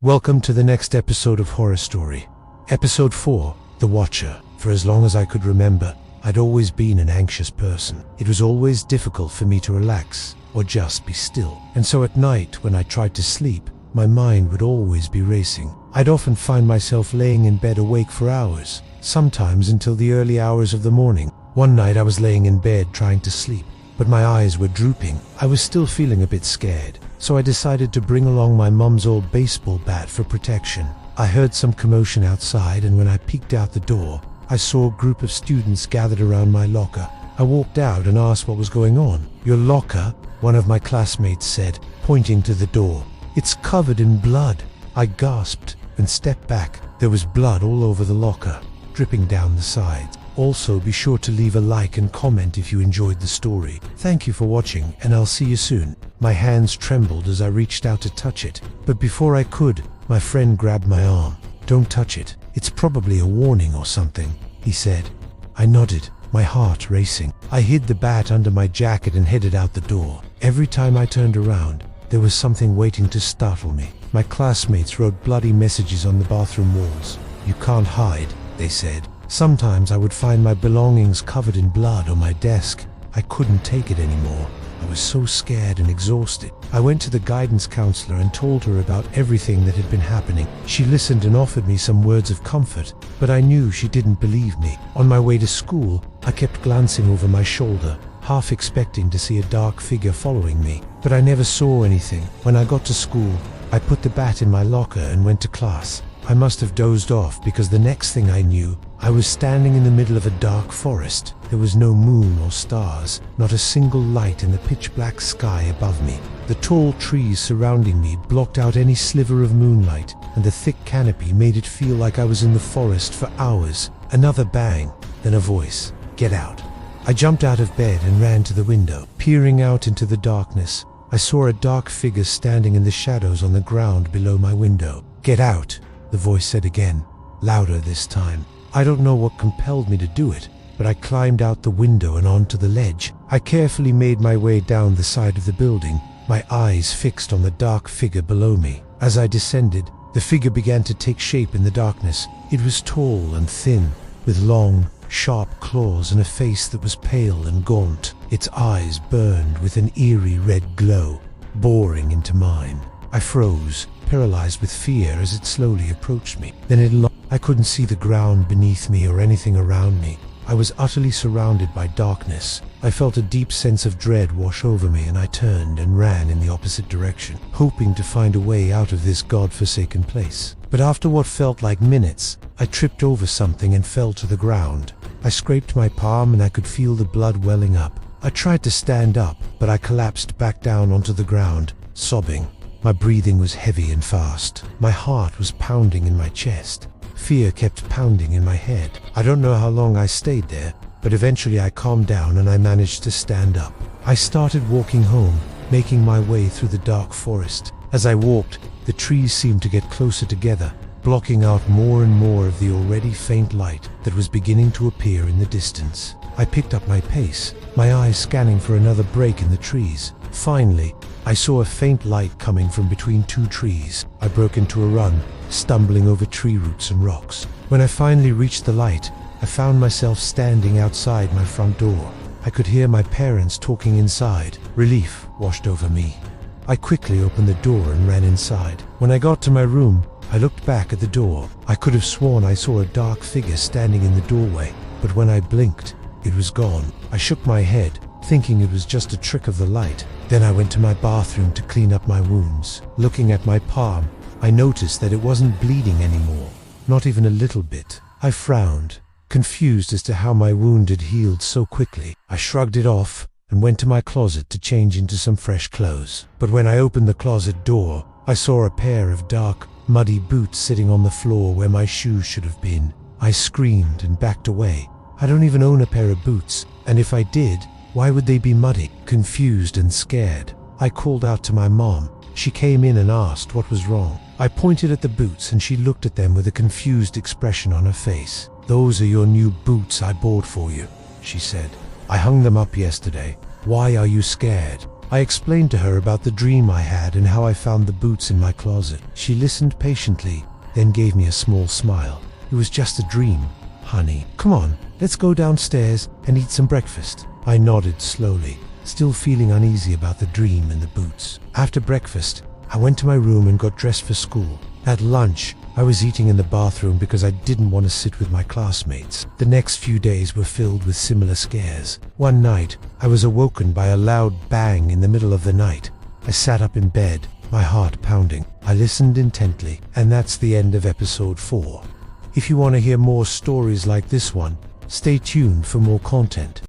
Welcome to the next episode of Horror Story. Episode 4, The Watcher. For as long as I could remember, I'd always been an anxious person. It was always difficult for me to relax or just be still. And so at night, when I tried to sleep, my mind would always be racing. I'd often find myself laying in bed awake for hours, sometimes until the early hours of the morning. One night I was laying in bed trying to sleep, but my eyes were drooping. I was still feeling a bit scared, so I decided to bring along my mum's old baseball bat for protection. I heard some commotion outside, and when I peeked out the door, I saw a group of students gathered around my locker. I walked out and asked what was going on. "Your locker?" one of my classmates said, pointing to the door. "It's covered in blood." I gasped and stepped back. There was blood all over the locker, dripping down the sides. Also, be sure to leave a like and comment if you enjoyed the story. Thank you for watching, and I'll see you soon. My hands trembled as I reached out to touch it, but before I could, my friend grabbed my arm. "Don't touch it. It's probably a warning or something," he said. I nodded, my heart racing. I hid the bat under my jacket and headed out the door. Every time I turned around, there was something waiting to startle me. My classmates wrote bloody messages on the bathroom walls. "You can't hide," they said. Sometimes I would find my belongings covered in blood on my desk. I couldn't take it anymore. I was so scared and exhausted. I went to the guidance counselor and told her about everything that had been happening. She listened and offered me some words of comfort, but I knew she didn't believe me. On my way to school, I kept glancing over my shoulder, half expecting to see a dark figure following me, but I never saw anything. When I got to school, I put the bat in my locker and went to class. I must have dozed off, because the next thing I knew, I was standing in the middle of a dark forest. There was no moon or stars, not a single light in the pitch-black sky above me. The tall trees surrounding me blocked out any sliver of moonlight, and the thick canopy made it feel like I was in the forest for hours. Another bang, then a voice. "Get out." I jumped out of bed and ran to the window. Peering out into the darkness, I saw a dark figure standing in the shadows on the ground below my window. "Get out," the voice said again, louder this time. I don't know what compelled me to do it, but I climbed out the window and onto the ledge. I carefully made my way down the side of the building, my eyes fixed on the dark figure below me. As I descended, the figure began to take shape in the darkness. It was tall and thin, with long, sharp claws and a face that was pale and gaunt. Its eyes burned with an eerie red glow, boring into mine. I froze, paralyzed with fear as it slowly approached me. Then I couldn't see the ground beneath me or anything around me. I was utterly surrounded by darkness. I felt a deep sense of dread wash over me, and I turned and ran in the opposite direction, hoping to find a way out of this god-forsaken place. But after what felt like minutes, I tripped over something and fell to the ground. I scraped my palm and I could feel the blood welling up. I tried to stand up, but I collapsed back down onto the ground, sobbing. My breathing was heavy and fast. My heart was pounding in my chest. Fear kept pounding in my head. I don't know how long I stayed there, but eventually I calmed down and I managed to stand up. I started walking home, making my way through the dark forest. As I walked, the trees seemed to get closer together, blocking out more and more of the already faint light that was beginning to appear in the distance. I picked up my pace, my eyes scanning for another break in the trees. Finally, I saw a faint light coming from between two trees. I broke into a run, stumbling over tree roots and rocks. When I finally reached the light, I found myself standing outside my front door. I could hear my parents talking inside. Relief washed over me. I quickly opened the door and ran inside. When I got to my room, I looked back at the door. I could have sworn I saw a dark figure standing in the doorway, but when I blinked, it was gone. I shook my head, thinking it was just a trick of the light. Then I went to my bathroom to clean up my wounds. Looking at my palm, I noticed that it wasn't bleeding anymore, not even a little bit. I frowned, confused as to how my wound had healed so quickly. I shrugged it off and went to my closet to change into some fresh clothes. But when I opened the closet door, I saw a pair of dark, muddy boots sitting on the floor where my shoes should have been. I screamed and backed away. I don't even own a pair of boots, and if I did, why would they be muddy? Confused and scared, I called out to my mom. She came in and asked what was wrong. I pointed at the boots and she looked at them with a confused expression on her face. "Those are your new boots I bought for you," she said. "I hung them up yesterday. Why are you scared?" I explained to her about the dream I had and how I found the boots in my closet. She listened patiently, then gave me a small smile. It was just a dream, honey. Come on, let's go downstairs and eat some breakfast. I nodded slowly, still feeling uneasy about the dream and the boots. After breakfast, I went to my room and got dressed for school. At lunch, I was eating in the bathroom because I didn't want to sit with my classmates. The next few days were filled with similar scares. One night, I was awoken by a loud bang in the middle of the night. I sat up in bed, my heart pounding. I listened intently, and that's the end of episode 4. If you want to hear more stories like this one, stay tuned for more content.